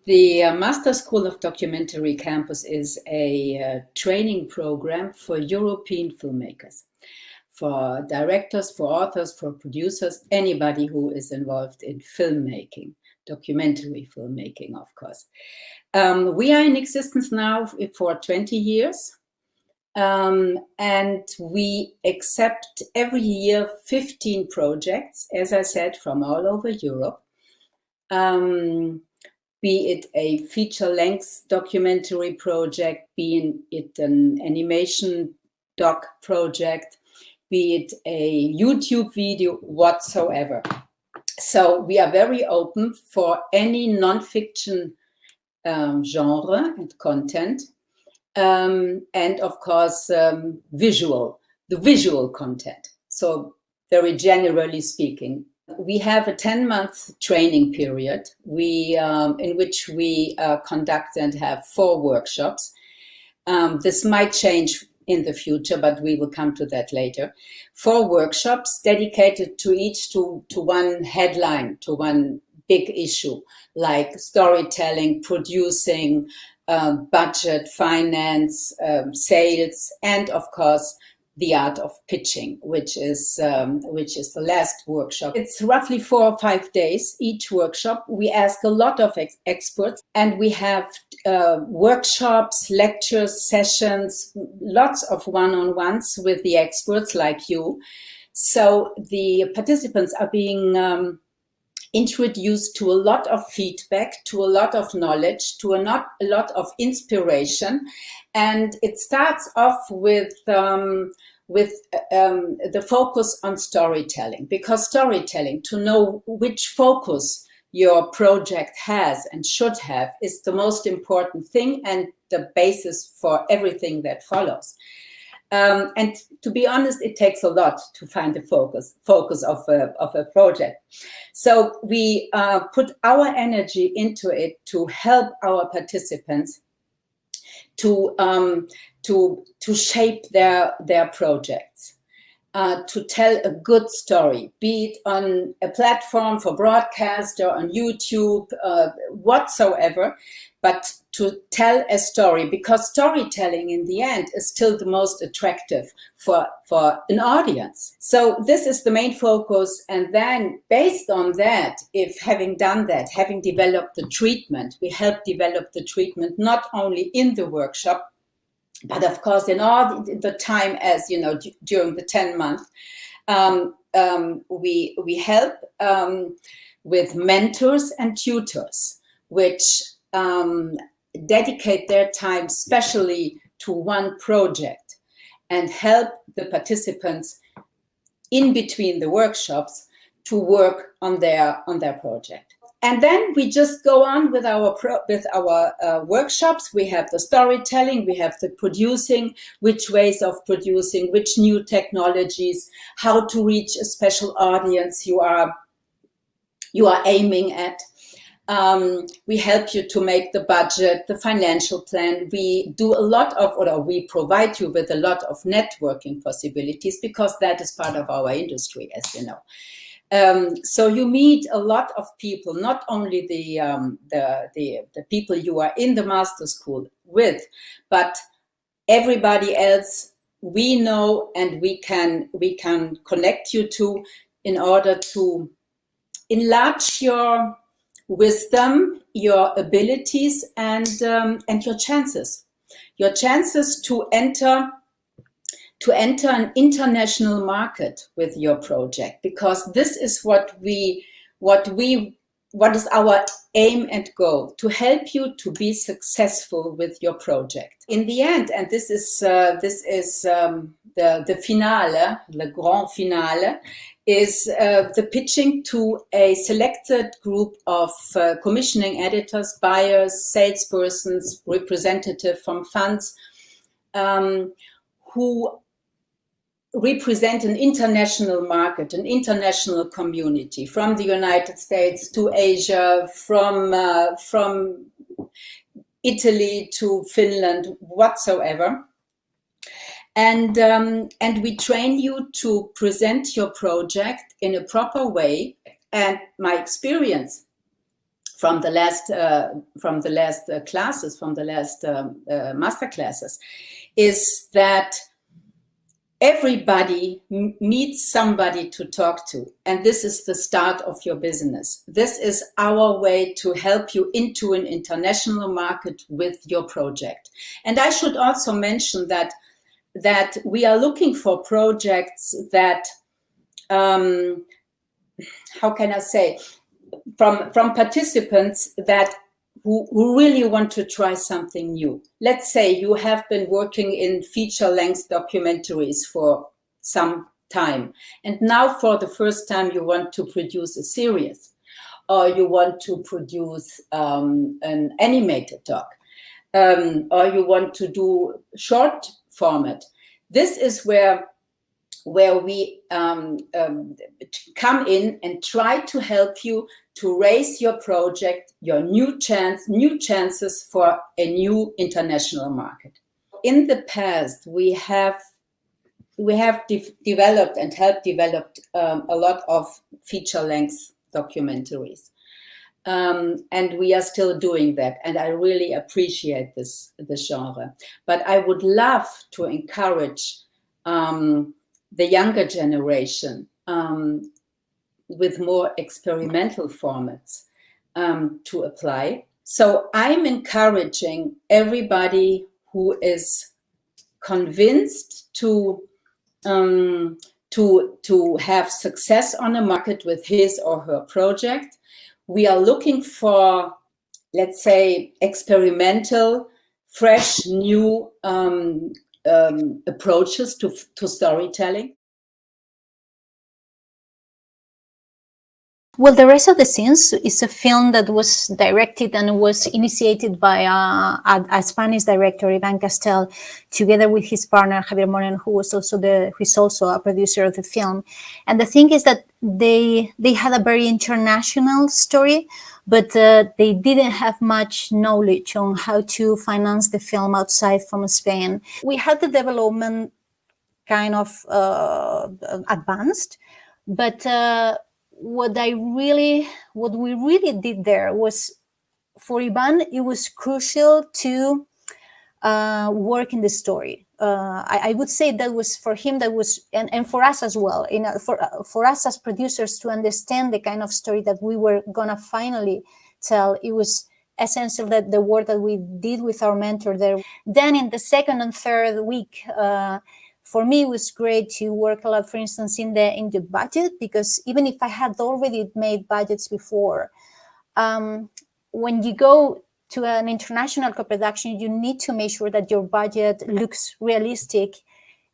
The Master School of Documentary Campus is a training program for European filmmakers, for directors, for authors, for producers, anybody who is involved in filmmaking, documentary filmmaking, of course. We are in existence now for 20 years, and we accept every year 15 projects, as I said, from all over Europe. Be it a feature-length documentary project, be it an animation doc project, be it a YouTube video, whatsoever. So we are very open for any non-fiction genre and content, and of course the visual content. So very generally speaking. We have a 10-month training period in which we conduct and have 4 workshops. This might change in the future, but we will come to that later. 4 workshops dedicated to one headline, to one big issue, like storytelling, producing, budget, finance, sales, and of course, the art of pitching, which is the last workshop. It's roughly 4 or 5 days each workshop. We ask a lot of experts, and we have workshops, lectures, sessions, lots of one-on-ones with the experts like you. So the participants are being introduced to a lot of feedback, to a lot of knowledge, to a lot of inspiration. And it starts off with the focus on storytelling, because storytelling, to know which focus your project has and should have, is the most important thing and the basis for everything that follows. And to be honest, it takes a lot to find the focus of a project. So we put our energy into it to help our participants to shape their projects, to tell a good story, be it on a platform for broadcast or on YouTube, whatsoever, but to tell a story, because storytelling in the end is still the most attractive for an audience. So this is the main focus. And then based on that, if having done that, having developed the treatment, we help develop the treatment not only in the workshop, but of course in all the time, as you know, during the 10 months, we help with mentors and tutors, which dedicate their time specially to one project and help the participants in between the workshops to work on their project. And then we just go on with our workshops. We have the storytelling, we have the producing, which ways of producing, which new technologies, how to reach a special audience you are aiming at. We help you to make the budget, the financial plan. We do a lot of, or we provide you with a lot of networking possibilities, because that is part of our industry, as you know. So you meet a lot of people, not only the people you are in the master school with, but everybody else we know and we can connect you to, in order to enlarge your wisdom, your abilities, and your chances to enter an international market with your project, because this is what is our aim and goal, to help you to be successful with your project. In the end, and this is the finale, the grand finale, is the pitching to a selected group of commissioning editors, buyers, salespersons, representative from funds, who represent an international market, an international community, from the United States to Asia, from Italy to Finland, whatsoever. And we train you to present your project in a proper way. And my experience from the last classes, from the last master classes, is that everybody needs somebody to talk to, and this is the start of your business. This is our way to help you into an international market with your project. And I should also mention that we are looking for projects that, how can I say, from participants that who really want to try something new. Let's say you have been working in feature-length documentaries for some time, and now for the first time you want to produce a series, or you want to produce an animated doc, or you want to do short format. This is where we come in and try to help you to raise your project, your new chances for a new international market. In the past, we have developed and helped develop a lot of feature-length documentaries, and we are still doing that. And I really appreciate this genre. But I would love to encourage the younger generation with more experimental formats to apply. So I'm encouraging everybody who is convinced to have success on the market with his or her project. We are looking for, let's say, experimental, fresh, new approaches to storytelling. Well, The Rise of the Synths is a film that was directed and was initiated by a Spanish director, Ivan Castel, together with his partner Javier Moreno, who is also a producer of the film. And the thing is that they had a very international story, but they didn't have much knowledge on how to finance the film outside from Spain. We had the development kind of advanced, but what we really did there was, for Ivan, it was crucial to work in the story. I would say that was for him, that was, and for us as well, for us as producers to understand the kind of story that we were gonna finally tell. It was essential that the work that we did with our mentor there. Then in the second and third week, for me, it was great to work a lot, for instance, in the budget, because even if I had already made budgets before, when you go to an international co-production, you need to make sure that your budget looks realistic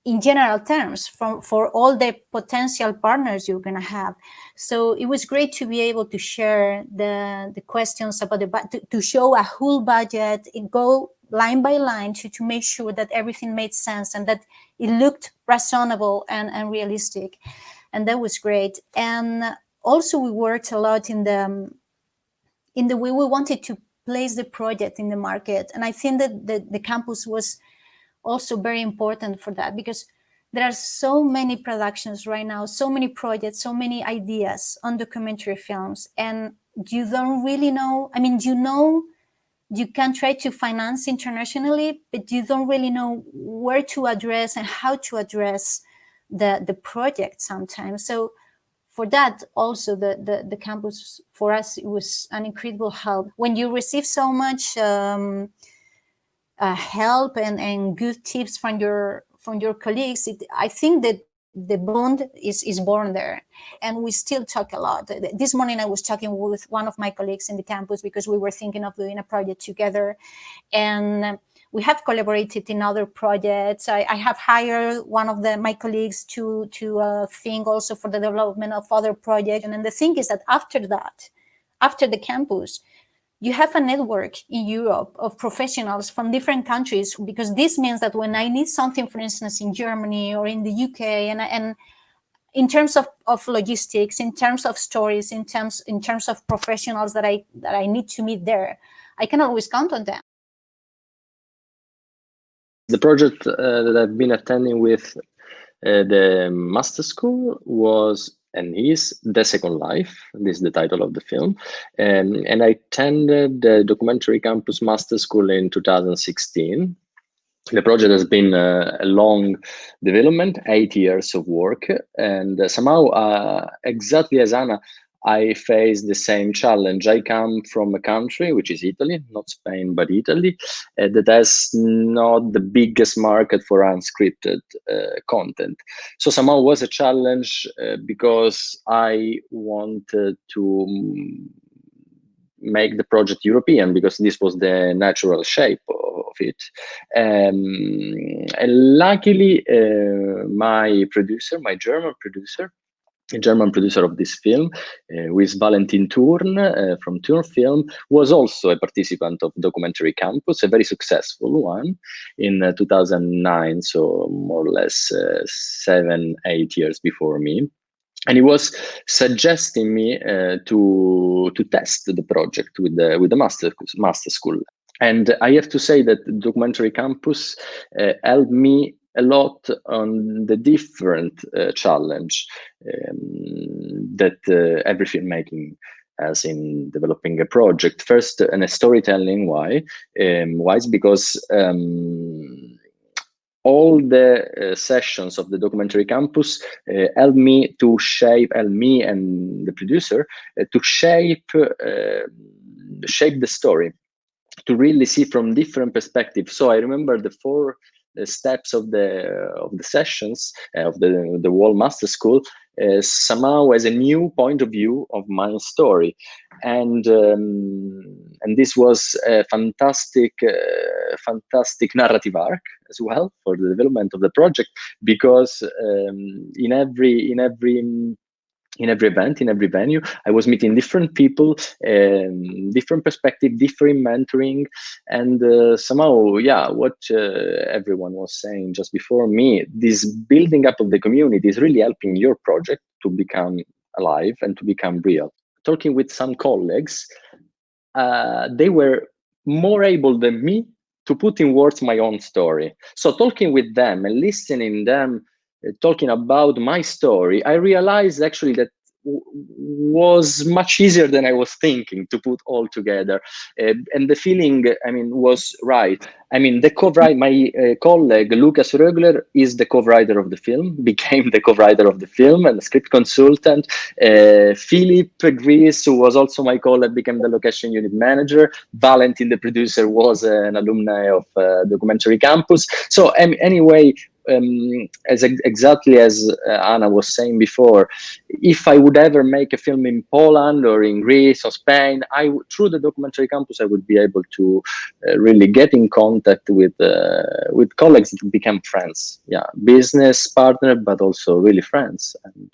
in general terms for all the potential partners you're going to have. So it was great to be able to share the questions about the budget, to show a whole budget, and go line by line to make sure that everything made sense and that it looked reasonable and realistic. And that was great. And also we worked a lot in the way we wanted to place the project in the market. And I think that the campus was also very important for that, because there are so many productions right now, so many projects, so many ideas on documentary films, and you don't really know. I mean, you can try to finance internationally, but you don't really know where to address and how to address the project sometimes. So for that, also the campus, for us, it was an incredible help. When you receive so much help and good tips from your colleagues, I think that the bond is born there, and we still talk a lot. This morning I was talking with one of my colleagues in the campus because we were thinking of doing a project together, and we have collaborated in other projects. I have hired one of my colleagues to think also for the development of other projects. And then the thing is that after the campus, you have a network in Europe of professionals from different countries, because this means that when I need something, for instance, in Germany or in the UK, and in terms of logistics, in terms of stories, in terms of professionals that I need to meet there, I can always count on them. The project that I've been attending with the master school was and he's The Second Life. This is the title of the film. And I attended the Documentary Campus Masterschool in 2016. The project has been a long development, 8 years of work, and somehow, exactly as Ana, I face the same challenge. I come from a country, which is Italy, not Spain, but Italy, that has not the biggest market for unscripted content. So somehow it was a challenge because I wanted to make the project European, because this was the natural shape of it. And luckily, my producer, my German producer, a German producer of this film, who is Valentin Thurn from Thurn Film, was also a participant of Documentary Campus, a very successful one, in 2009, so more or less 7-8 years before me. And he was suggesting me to test the project with the master school. And I have to say that Documentary Campus helped me a lot on the different challenge that every filmmaking has in developing a project. First, in a storytelling wise, because all the sessions of the Documentary Campus helped me and the producer to shape the story, to really see from different perspectives. So I remember the 4 steps of the sessions of the whole master school somehow as a new point of view of my story, and this was a fantastic narrative arc as well for the development of the project, because in every event, in every venue, I was meeting different people, different perspective, different mentoring, and somehow, yeah, what everyone was saying just before me, this building up of the community is really helping your project to become alive and to become real. Talking with some colleagues, they were more able than me to put in words my own story. So talking with them and listening them talking about my story, I realized actually that was much easier than I was thinking to put all together, and the feeling, was right. My colleague Lucas Rögler is the co-writer of the film, became the co-writer of the film and the script consultant. Philip Gries, who was also my colleague, became the location unit manager. Valentin, the producer, was an alumni of Documentary Campus. So anyway, exactly as Ana was saying before, if I would ever make a film in Poland or in Greece or Spain, through the Documentary Campus, I would be able to really get in contact with colleagues that become friends. Yeah, business partner, but also really friends. And